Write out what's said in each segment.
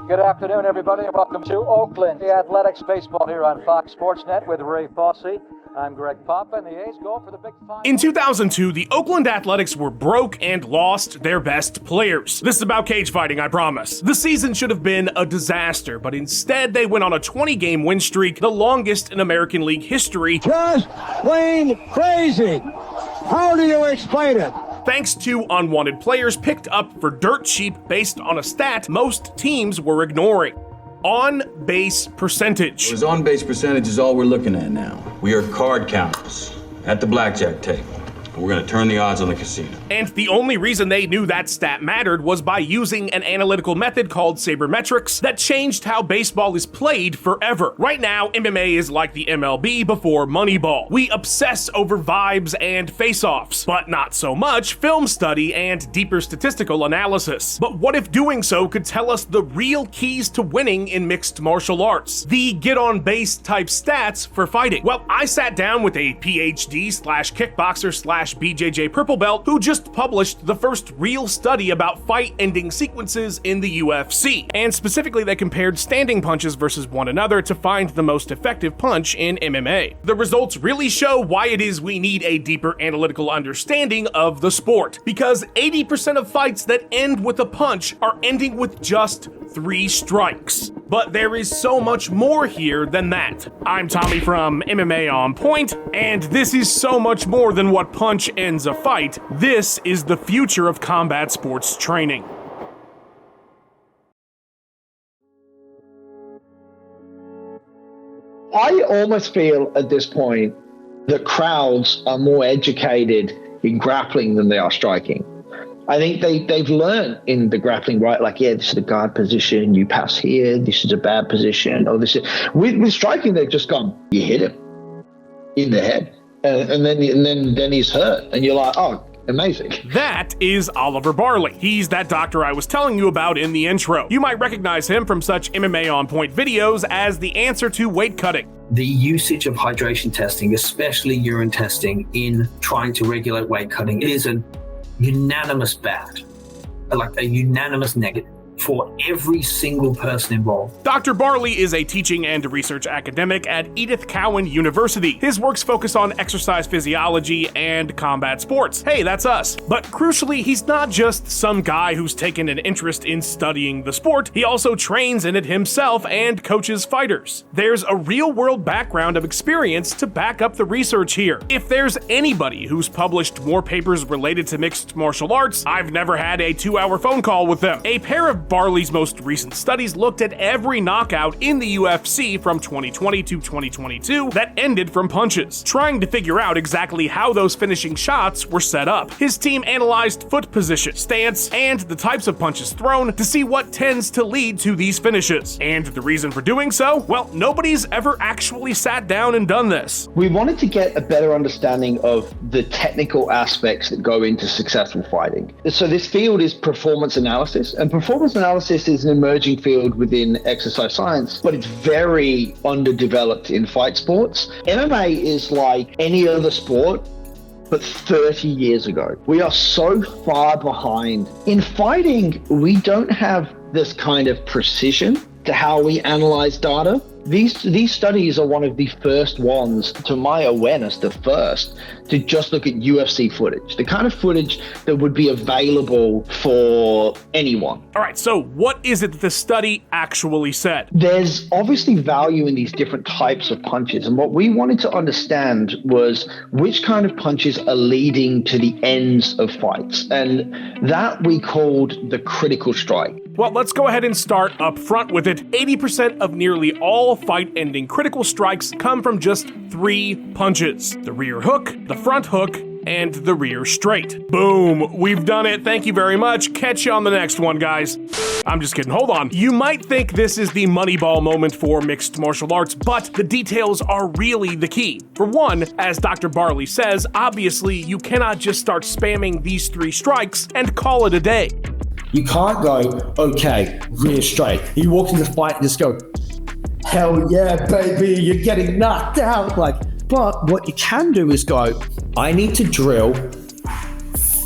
Good afternoon, everybody, and welcome to Oakland, the Athletics baseball here on Fox Sports Net with Ray Fosse. I'm Greg Papa, and the A's go for the big final. In 2002, the Oakland Athletics were broke and lost their best players. This is about cage fighting, I promise. The season should have been a disaster, but instead they went on a 20-game win streak, the longest in American League history. Just plain crazy. How do you explain it? Thanks to unwanted players picked up for dirt cheap based on a stat most teams were ignoring. On-base percentage. His on-base percentage is all we're looking at now. We are card counters at the blackjack table. We're going to turn the odds on the casino. And the only reason they knew that stat mattered was by using an analytical method called sabermetrics that changed how baseball is played forever. Right now, MMA is like the MLB before Moneyball. We obsess over vibes and face-offs, but not so much film study and deeper statistical analysis. But what if doing so could tell us the real keys to winning in mixed martial arts? The get-on-base type stats for fighting. Well, I sat down with a PhD/kickboxer/BJJ purple belt who just published the first real study about fight-ending sequences in the UFC. And specifically, they compared standing punches versus one another to find the most effective punch in MMA. The results really show why it is we need a deeper analytical understanding of the sport. Because 80% of fights that end with a punch are ending with just 3 strikes. But there is so much more here than that. I'm Tommy from MMA On Point, and this is so much more than what punch ends a fight. This is the future of combat sports training. I almost feel at this point that crowds are more educated in grappling than they are striking. I think they've learned in the grappling, right? Like, yeah, this is the guard position, you pass here, this is a bad position, or this is... With striking, they've just gone, you hit him in the head, and then he's hurt, and you're like, oh, amazing. That is Oliver Barley. He's that doctor I was telling you about in the intro. You might recognize him from such MMA On Point videos as the answer to weight cutting. The usage of hydration testing, especially urine testing, in trying to regulate weight cutting is a unanimous bad, like a unanimous negative for every single person involved. Dr. Barley is a teaching and research academic at Edith Cowan University. His works focus on exercise physiology and combat sports. Hey, that's us. But crucially, he's not just some guy who's taken an interest in studying the sport. He also trains in it himself and coaches fighters. There's a real-world background of experience to back up the research here. If there's anybody who's published more papers related to mixed martial arts, I've never had a 2-hour phone call with them. A pair of Barley's most recent studies looked at every knockout in the UFC from 2020 to 2022 that ended from punches, trying to figure out exactly how those finishing shots were set up. His team analyzed foot position, stance, and the types of punches thrown to see what tends to lead to these finishes. And the reason for doing so? Well, nobody's ever actually sat down and done this. We wanted to get a better understanding of the technical aspects that go into successful fighting. So this field is performance analysis, and performance analysis is an emerging field within exercise science, but it's very underdeveloped in fight sports. MMA is like any other sport, but 30 years ago. We are so far behind. In fighting, we don't have this kind of precision to how we analyze data. These studies are one of the first ones, to my awareness, the first, to just look at UFC footage, the kind of footage that would be available for anyone. All right, so what is it that the study actually said? There's obviously value in these different types of punches, and what we wanted to understand was which kind of punches are leading to the ends of fights, and that we called the critical strike. Well, let's go ahead and start up front with it. 80% of nearly all fight-ending critical strikes come from just 3 punches: the rear hook, the front hook, and the rear straight. Boom, we've done it. Thank you very much. Catch you on the next one, guys. I'm just kidding, hold on. You might think this is the Moneyball moment for mixed martial arts, but the details are really the key. For one, as Dr. Barley says, obviously you cannot just start spamming these 3 strikes and call it a day. You can't go, okay, rear straight. You walk in the fight and just go, hell yeah, baby, you're getting knocked out. But what you can do is go, I need to drill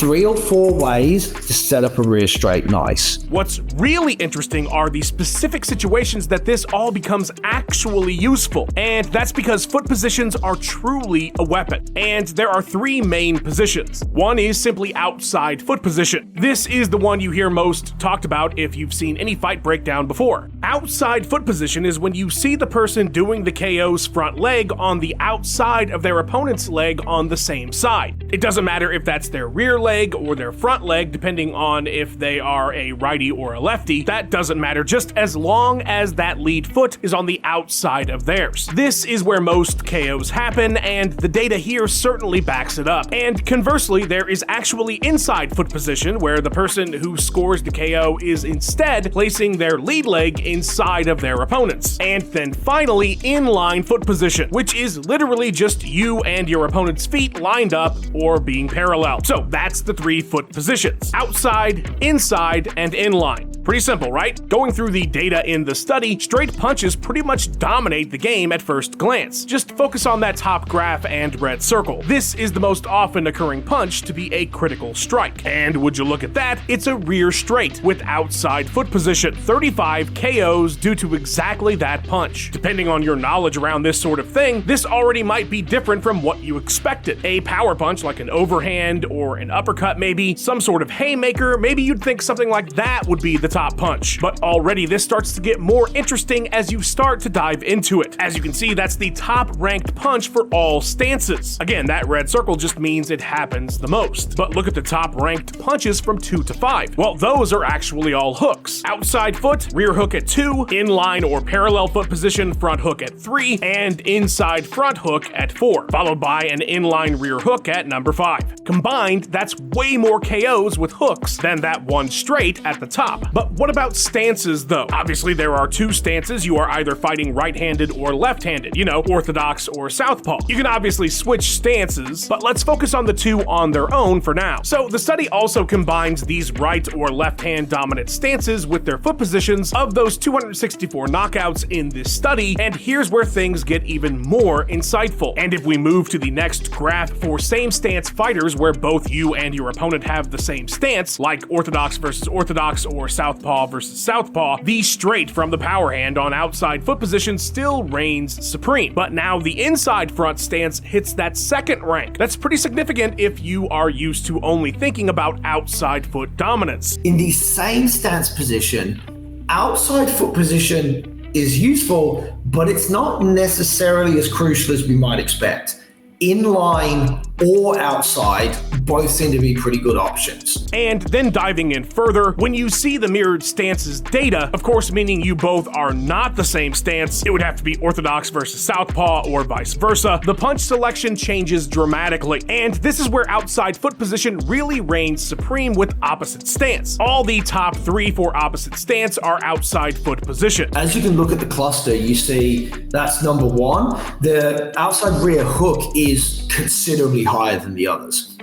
3 or 4 ways to set up a rear straight nice. What's really interesting are the specific situations that this all becomes actually useful, and that's because foot positions are truly a weapon. And there are 3 main positions. One is simply outside foot position. This is the one you hear most talked about if you've seen any fight breakdown before. Outside foot position is when you see the person doing the KO's front leg on the outside of their opponent's leg on the same side. It doesn't matter if that's their rear leg or their front leg, depending on if they are a righty or a lefty. That doesn't matter, just as long as that lead foot is on the outside of theirs. This is where most KOs happen, and the data here certainly backs it up. And conversely, there is actually inside foot position, where the person who scores the KO is instead placing their lead leg inside of their opponent's. And then finally, inline foot position, which is literally just you and your opponent's feet lined up or being parallel. So that's the 3 foot positions: outside, inside, and inline. Pretty simple, right? Going through the data in the study, straight punches pretty much dominate the game at first glance. Just focus on that top graph and red circle. This is the most often occurring punch to be a critical strike. And would you look at that, it's a rear straight with outside foot position. 35 KOs due to exactly that punch. Depending on your knowledge around this sort of thing, this already might be different from what you expected. A power punch like an overhand or an uppercut maybe, some sort of haymaker, maybe you'd think something like that would be the top punch. But already this starts to get more interesting as you start to dive into it. As you can see, that's the top ranked punch for all stances. Again, that red circle just means it happens the most. But look at the top ranked punches from 2 to 5. Well, those are actually all hooks. Outside foot, rear hook at 2, inline or parallel foot position, front hook at 3, and inside front hook at 4, followed by an inline rear hook at number 5. Combined, that's way more KOs with hooks than that one straight at the top. But what about stances though? Obviously there are 2 stances. You are either fighting right-handed or left-handed, orthodox or southpaw. You can obviously switch stances, but let's focus on the 2 on their own for now. So the study also combines these right or left-hand dominant stances with their foot positions of those 264 knockouts in this study, and here's where things get even more insightful. And if we move to the next graph for same stance fighters where both you and your opponent have the same stance, like orthodox versus orthodox or southpaw versus southpaw, the straight from the power hand on outside foot position still reigns supreme. But now the inside front stance hits that second rank. That's pretty significant if you are used to only thinking about outside foot dominance. In the same stance position, outside foot position is useful, but it's not necessarily as crucial as we might expect. Inline or outside both seem to be pretty good options. And then diving in further, when you see the mirrored stances data, of course meaning you both are not the same stance, it would have to be orthodox versus southpaw or vice versa, the punch selection changes dramatically. And this is where outside foot position really reigns supreme with opposite stance. All the top 3 for opposite stance are outside foot position. As you can look at the cluster, you see that's number 1. The outside rear hook is considerably higher than the others.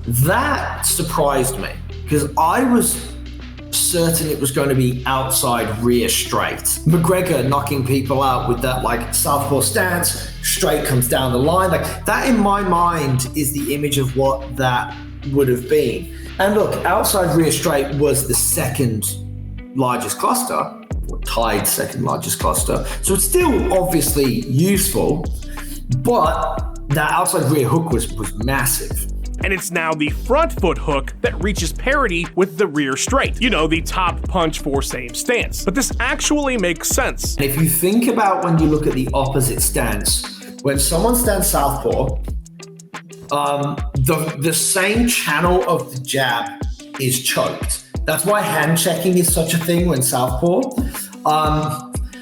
That surprised me because I was certain it was going to be outside rear straight. McGregor knocking people out with that like southpaw stance, straight comes down the line. Like that in my mind is the image of what that would have been. And look, outside rear straight was the second largest cluster, or tied second largest cluster. So it's still obviously useful, but that outside rear hook was massive. And it's now the front foot hook that reaches parity with the rear straight. The top punch for same stance. But this actually makes sense. And if you think about when you look at the opposite stance, when someone stands southpaw, the same channel of the jab is choked. That's why hand checking is such a thing when southpaw.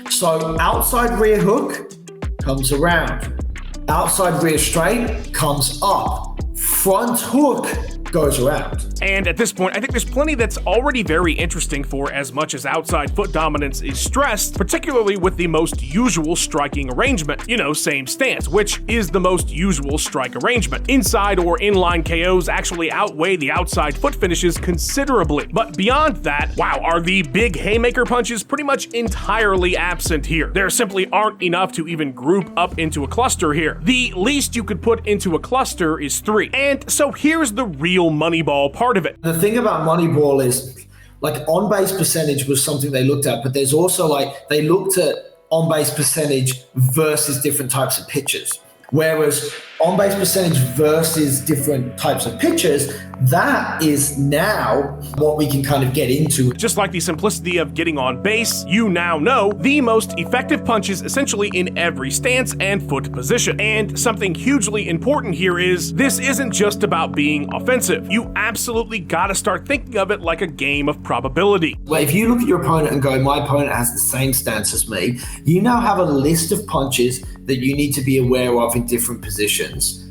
So outside rear hook comes around. Outside rear straight comes up. Front hook goes around. And at this point, I think there's plenty that's already very interesting for as much as outside foot dominance is stressed, particularly with the most usual striking arrangement, same stance, which is the most usual strike arrangement. Inside or inline KOs actually outweigh the outside foot finishes considerably. But beyond that, wow, are the big haymaker punches pretty much entirely absent here. There simply aren't enough to even group up into a cluster here. The least you could put into a cluster is 3. And so here's the real real moneyball part of it. The thing about moneyball is like on-base percentage was something they looked at, but there's also like they looked at on-base percentage versus different types of pitches. Whereas on-base percentage versus different types of pitches, that is now what we can kind of get into. Just like the simplicity of getting on base, you now know the most effective punches essentially in every stance and foot position. And something hugely important here is this isn't just about being offensive. You absolutely gotta start thinking of it like a game of probability. Well, if you look at your opponent and go, my opponent has the same stance as me, you now have a list of punches that you need to be aware of in different positions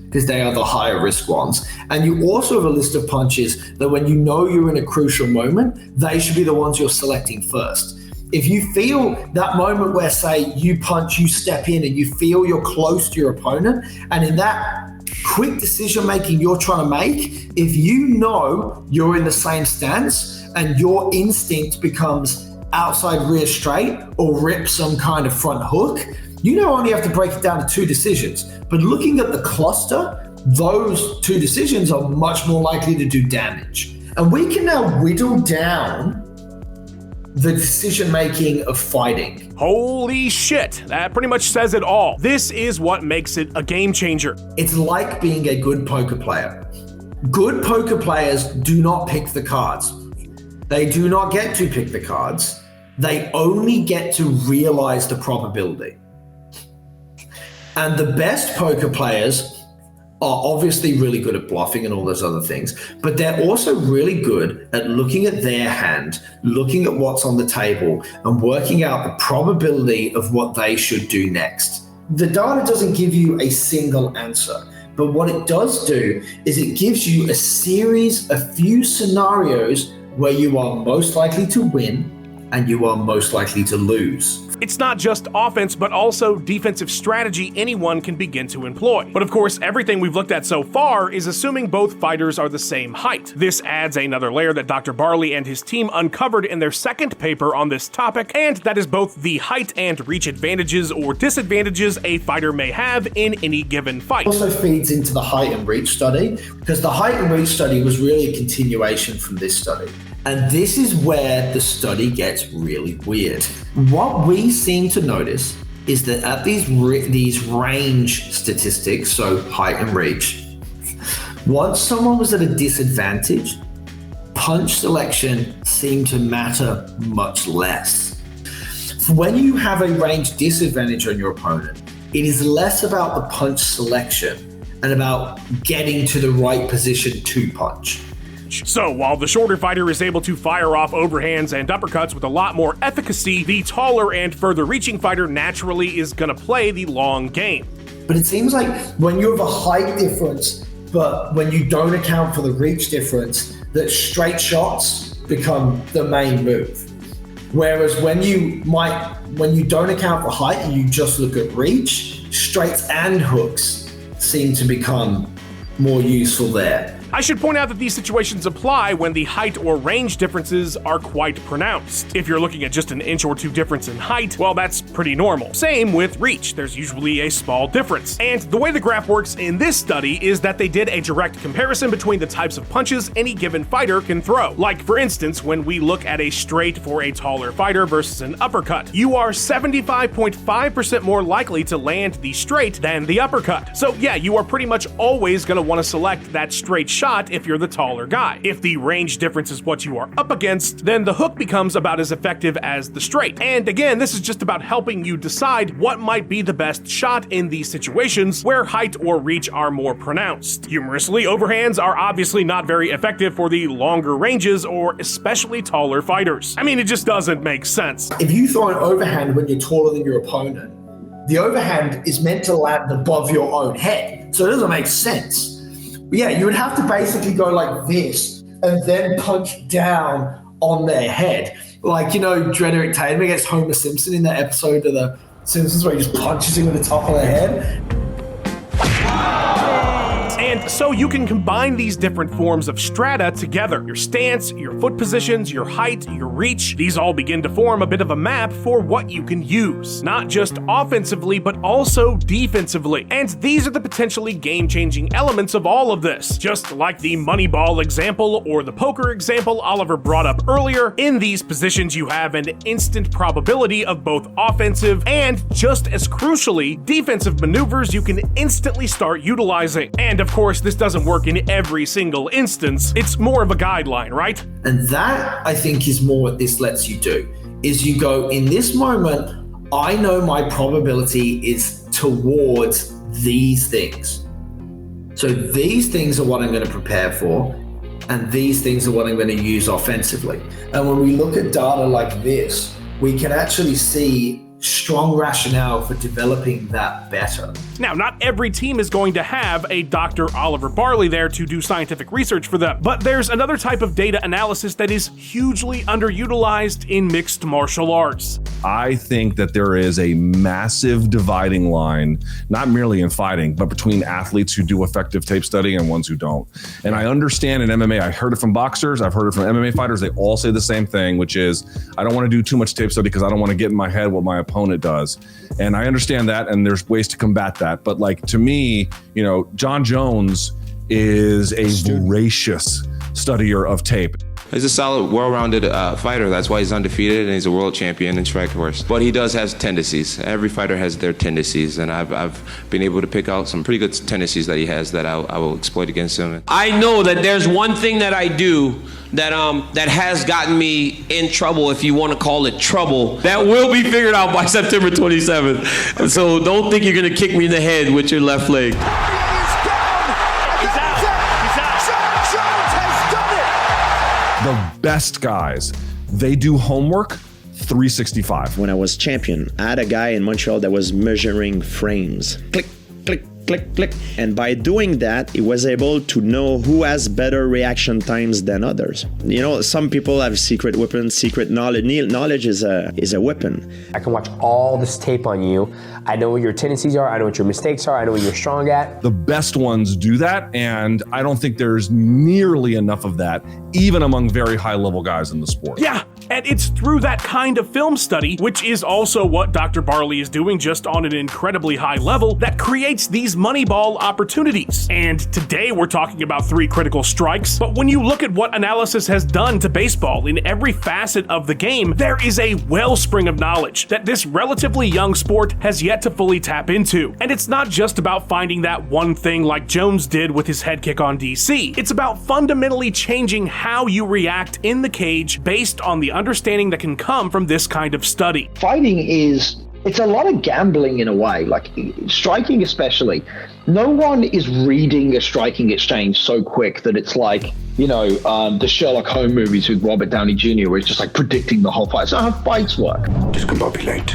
because they are the higher risk ones. And you also have a list of punches that when you know you're in a crucial moment, they should be the ones you're selecting first. If you feel that moment where, say, you punch, you step in and you feel you're close to your opponent, and in that quick decision making you're trying to make, if you know you're in the same stance and your instinct becomes outside rear straight or rip some kind of front hook, you now only have to break it down to two decisions. But looking at the cluster, those two decisions are much more likely to do damage. And we can now whittle down the decision-making of fighting. Holy shit, that pretty much says it all. This is what makes it a game changer. It's like being a good poker player. Good poker players do not pick the cards. They do not get to pick the cards. They only get to realize the probability. And the best poker players are obviously really good at bluffing and all those other things, but they're also really good at looking at their hand, looking at what's on the table, and working out the probability of what they should do next. The data doesn't give you a single answer, but what it does do is it gives you a few scenarios where you are most likely to win and you are most likely to lose. It's not just offense, but also defensive strategy anyone can begin to employ. But of course, everything we've looked at so far is assuming both fighters are the same height. This adds another layer that Dr. Barley and his team uncovered in their second paper on this topic, and that is both the height and reach advantages or disadvantages a fighter may have in any given fight. It also feeds into the height and reach study, because the height and reach study was really a continuation from this study. And this is where the study gets really weird. What we seem to notice is that at these range statistics, so height and reach, once someone was at a disadvantage, punch selection seemed to matter much less. When you have a range disadvantage on your opponent, it is less about the punch selection and about getting to the right position to punch. So while the shorter fighter is able to fire off overhands and uppercuts with a lot more efficacy, the taller and further reaching fighter naturally is gonna play the long game. But it seems like when you have a height difference, but when you don't account for the reach difference, that straight shots become the main move. Whereas when you don't account for height and you just look at reach, straights and hooks seem to become more useful there. I should point out that these situations apply when the height or range differences are quite pronounced. If you're looking at just an inch or two difference in height, well, that's pretty normal. Same with reach, there's usually a small difference. And the way the graph works in this study is that they did a direct comparison between the types of punches any given fighter can throw. Like for instance, when we look at a straight for a taller fighter versus an uppercut, you are 75.5% more likely to land the straight than the uppercut. So yeah, you are pretty much always going to want to select that straight shot if you're the taller guy. If the range difference is what you are up against, then the hook becomes about as effective as the straight. And again, this is just about helping you decide what might be the best shot in these situations where height or reach are more pronounced. Humorously, overhands are obviously not very effective for the longer ranges or especially taller fighters. I mean, it just doesn't make sense. If you throw an overhand when you're taller than your opponent, the overhand is meant to land above your own head, so it doesn't make sense. Yeah, you would have to basically go like this and then punch down on their head. Like, you know, Drederick Tatum against Homer Simpson in that episode of The Simpsons where he just punches him with the top of the head. And so you can combine these different forms of strata together. Your stance, your foot positions, your height, your reach, these all begin to form a bit of a map for what you can use. Not just offensively, but also defensively. And these are the potentially game-changing elements of all of this. Just like the moneyball example or the poker example Oliver brought up earlier, in these positions you have an instant probability of both offensive and, just as crucially, defensive maneuvers you can instantly start utilizing. And of course, this doesn't work in every single instance. It's more of a guideline, right? And that, I think, is more what this lets you do, is you go, in this moment, I know my probability is towards these things. So these things are what I'm going to prepare for, and these things are what I'm going to use offensively. And when we look at data like this, we can actually see strong rationale for developing that better. Now, not every team is going to have a Dr. Oliver Barley there to do scientific research for them, but there's another type of data analysis that is hugely underutilized in mixed martial arts. I think that there is a massive dividing line, not merely in fighting, but between athletes who do effective tape study and ones who don't. And I understand in MMA, I heard it from boxers, I've heard it from MMA fighters, they all say the same thing, which is, I don't want to do too much tape study because I don't want to get in my head what my opponent does. And I understand that, and there's ways to combat that. But like, to me, John Jones is a voracious studier of tape. He's a solid, well-rounded fighter. That's why he's undefeated and he's a world champion in Strikeforce. But he does have tendencies. Every fighter has their tendencies, and I've been able to pick out some pretty good tendencies that he has that I will exploit against him. I know that there's one thing that I do that has gotten me in trouble, if you want to call it trouble, that will be figured out by September 27th. So don't think you're going to kick me in the head with your left leg. The best guys, they do homework 365. When I was champion, I had a guy in Montreal that was measuring frames. Click, click, click, click. And by doing that, he was able to know who has better reaction times than others. Some people have secret weapons, secret knowledge. Knowledge is a weapon. I can watch all this tape on you. I know what your tendencies are. I know what your mistakes are. I know what you're strong at. The best ones do that, and I don't think there's nearly enough of that, even among very high-level guys in the sport. Yeah, and it's through that kind of film study, which is also what Dr. Barley is doing just on an incredibly high level, that creates these moneyball opportunities. And today we're talking about 3 critical strikes, but when you look at what analysis has done to baseball in every facet of the game, there is a wellspring of knowledge that this relatively young sport has yet to fully tap into. And it's not just about finding that one thing like Jones did with his head kick on DC. It's about fundamentally changing how you react in the cage based on the understanding that can come from this kind of study. Fighting it's a lot of gambling in a way, like striking especially. No one is reading a striking exchange so quick that it's like, the Sherlock Holmes movies with Robert Downey Jr., where it's just like predicting the whole fight. It's not how fights work. Discombobulate.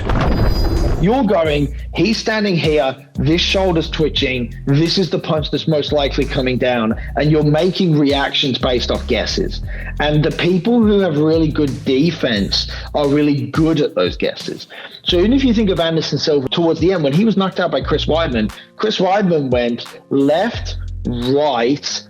You're going, he's standing here, this shoulder's twitching, this is the punch that's most likely coming down, and you're making reactions based off guesses. And the people who have really good defense are really good at those guesses. So even if you think of Anderson Silva towards the end, when he was knocked out by Chris Weidman went left, right,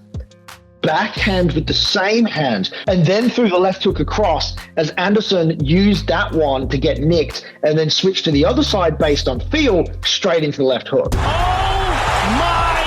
backhand with the same hand, and then threw the left hook across as Anderson used that one to get nicked and then switched to the other side based on feel straight into the left hook. Oh my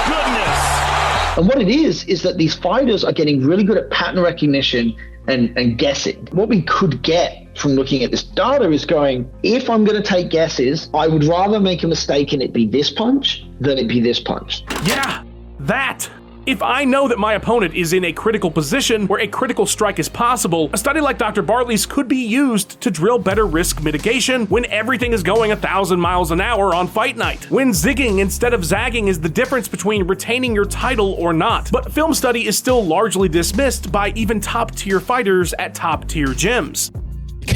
goodness! And what it is that these fighters are getting really good at pattern recognition and guessing. What we could get from looking at this data is going, if I'm going to take guesses, I would rather make a mistake and it be this punch than it be this punch. Yeah, that. If I know that my opponent is in a critical position where a critical strike is possible, a study like Dr. Barley's could be used to drill better risk mitigation when everything is going 1,000 miles an hour on fight night. When zigging instead of zagging is the difference between retaining your title or not. But film study is still largely dismissed by even top-tier fighters at top-tier gyms.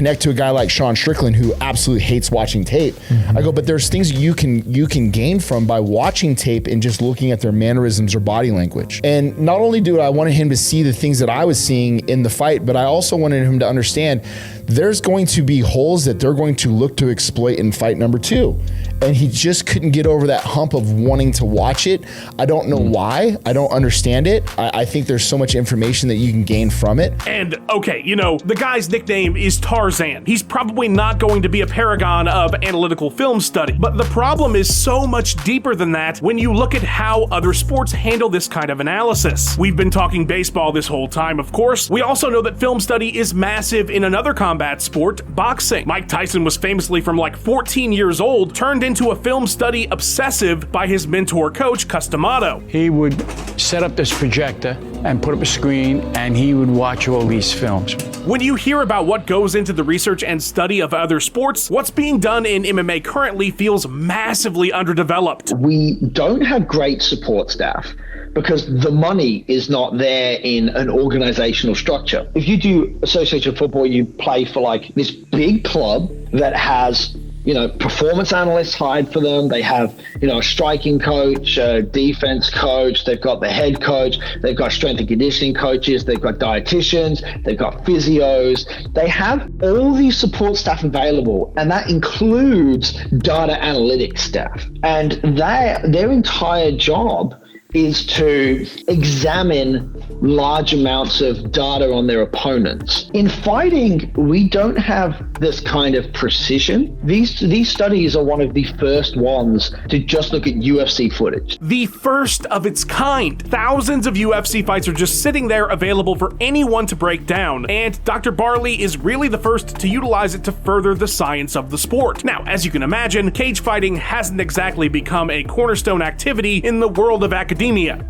connect to a guy like Sean Strickland who absolutely hates watching tape. I go, but there's things you can gain from by watching tape and just looking at their mannerisms or body language. And not only do I wanted him to see the things that I was seeing in the fight, but I also wanted him to understand there's going to be holes that they're going to look to exploit in fight number 2. And he just couldn't get over that hump of wanting to watch it. I don't know why. I don't understand it. I think there's so much information that you can gain from it. And okay, you know, the guy's nickname is Tarzan. He's probably not going to be a paragon of analytical film study, but the problem is so much deeper than that when you look at how other sports handle this kind of analysis. We've been talking baseball this whole time, of course. We also know that film study is massive in another combat sport, boxing. Mike Tyson was famously from like 14 years old, turned into a film study obsessive by his mentor coach, Customato. He would set up this projector and put up a screen, and he would watch all these films. When you hear about what goes into the research and study of other sports, what's being done in MMA currently feels massively underdeveloped. We don't have great support staff because the money is not there in an organizational structure. If you do association football, you play for like this big club that has, you know, performance analysts hired for them. They have, you know, a striking coach, a defense coach. They've got the head coach. They've got strength and conditioning coaches. They've got dietitians. They've got physios. They have all these support staff available, and that includes data analytics staff. And their entire job is to examine large amounts of data on their opponents. In fighting, we don't have this kind of precision. These studies are one of the first ones to just look at UFC footage. The first of its kind. Thousands of UFC fights are just sitting there available for anyone to break down, and Dr. Barley is really the first to utilize it to further the science of the sport. Now, as you can imagine, cage fighting hasn't exactly become a cornerstone activity in the world of academia.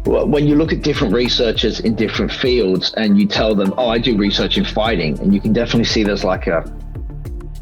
Well, when you look at different researchers in different fields and you tell them, oh, I do research in fighting, and you can definitely see there's like a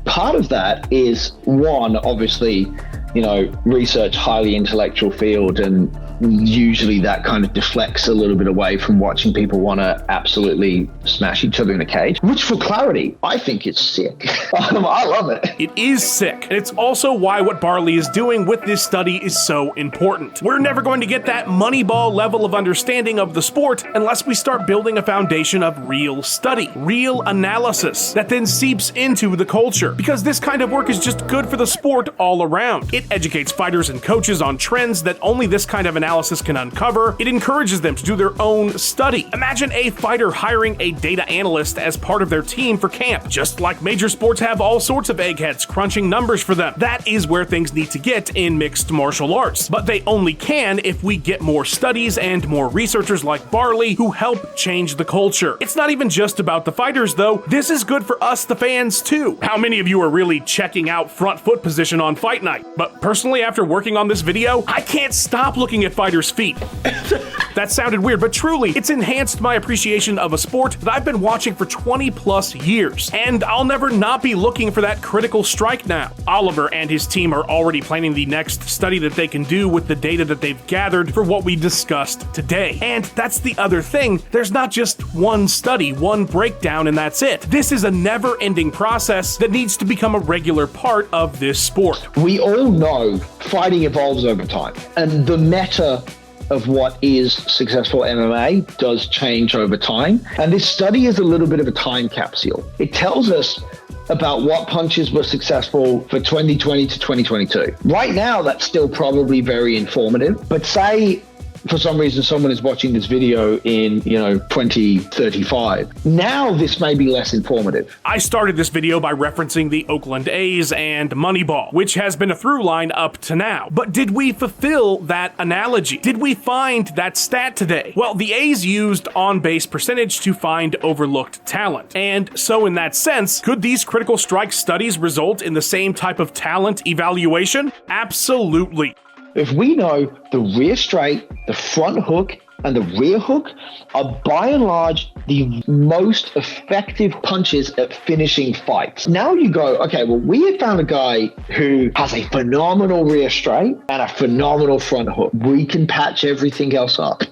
part of that is one, obviously, you know, research, highly intellectual field, and usually that kind of deflects a little bit away from watching people want to absolutely smash each other in a cage, which for clarity, I think is sick. I love it. It is sick. And it's also why what Barley is doing with this study is so important. We're never going to get that moneyball level of understanding of the sport unless we start building a foundation of real study, real analysis that then seeps into the culture. Because this kind of work is just good for the sport all around. It educates fighters and coaches on trends that only this kind of analysis can uncover. It encourages them to do their own study. Imagine a fighter hiring a data analyst as part of their team for camp. Just like major sports have all sorts of eggheads crunching numbers for them. That is where things need to get in mixed martial arts. But they only can if we get more studies and more researchers like Barley who help change the culture. It's not even just about the fighters though. This is good for us, the fans, too. How many of you are really checking out front foot position on fight night? But personally, after working on this video, I can't stop looking at fighters' feet. That sounded weird, but truly, it's enhanced my appreciation of a sport that I've been watching for 20 plus years. And I'll never not be looking for that critical strike now. Oliver and his team are already planning the next study that they can do with the data that they've gathered for what we discussed today. And that's the other thing. There's not just one study, one breakdown, and that's it. This is a never-ending process that needs to become a regular part of this sport. We all know fighting evolves over time, and the meta of what is successful MMA does change over time. And this study is a little bit of a time capsule. It tells us about what punches were successful for 2020 to 2022. Right now, that's still probably very informative, but say for some reason someone is watching this video in, 2035. Now this may be less informative. I started this video by referencing the Oakland A's and Moneyball, which has been a through line up to now. But did we fulfill that analogy? Did we find that stat today? Well, the A's used on-base percentage to find overlooked talent. And so in that sense, could these critical strike studies result in the same type of talent evaluation? Absolutely. If we know the rear straight, the front hook, and the rear hook are by and large the most effective punches at finishing fights. Now you go, okay, well, we have found a guy who has a phenomenal rear straight and a phenomenal front hook. We can patch everything else up.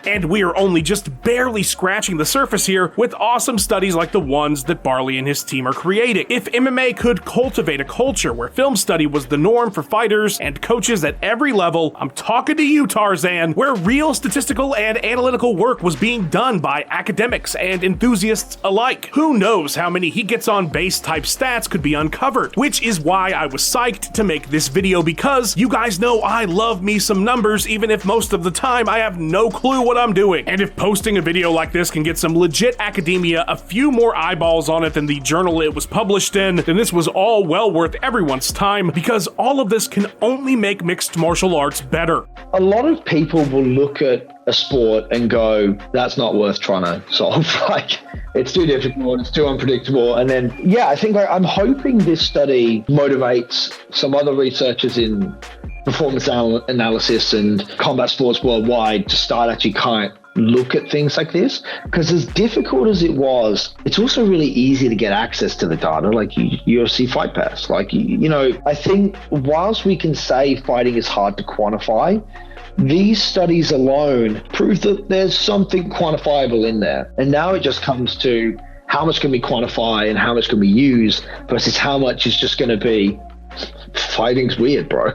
And we are only just barely scratching the surface here with awesome studies like the ones that Barley and his team are creating. If MMA could cultivate a culture where film study was the norm for fighters and coaches at every level, I'm talking to you, Tarzan, where real statistical and analytical work was being done by academics and enthusiasts alike. Who knows how many he gets on base type stats could be uncovered, which is why I was psyched to make this video, because you guys know I love me some numbers, even if most of the time I have no clue what I'm doing. And if posting a video like this can get some legit academia a few more eyeballs on it than the journal it was published in, then this was all well worth everyone's time, because all of this can only make mixed martial arts better. A lot of people will look at a sport and go, that's not worth trying to solve. Like, it's too difficult, it's too unpredictable. And then, yeah, I think I'm hoping this study motivates some other researchers in performance analysis and combat sports worldwide to start actually kind of look at things like this, because as difficult as it was, it's also really easy to get access to the data, like UFC Fight Pass. Like, you know, I think whilst we can say fighting is hard to quantify, these studies alone prove that there's something quantifiable in there. And now it just comes to how much can we quantify and how much can we use versus how much is just going to be fighting's weird, bro.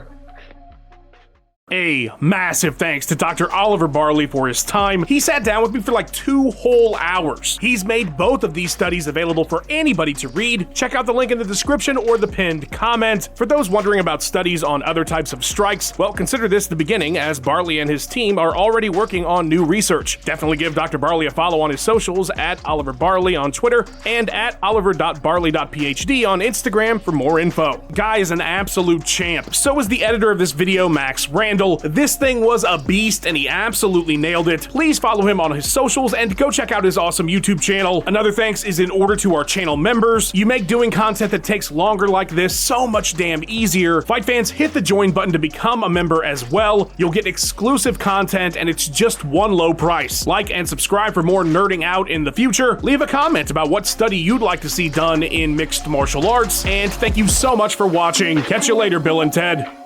A massive thanks to Dr. Oliver Barley for his time. He sat down with me for like 2 whole hours. He's made both of these studies available for anybody to read. Check out the link in the description or the pinned comment. For those wondering about studies on other types of strikes, well, consider this the beginning, as Barley and his team are already working on new research. Definitely give Dr. Barley a follow on his socials at Oliver Barley on Twitter and at oliver.barley.phd on Instagram for more info. Guy is an absolute champ. So is the editor of this video, Max Randall. This thing was a beast and he absolutely nailed it. Please follow him on his socials and go check out his awesome YouTube channel. Another thanks is in order to our channel members. You make doing content that takes longer like this so much damn easier. Fight fans, hit the join button to become a member as well. You'll get exclusive content and it's just one low price. Like and subscribe for more nerding out in the future. Leave a comment about what study you'd like to see done in mixed martial arts. And thank you so much for watching. Catch you later, Bill and Ted.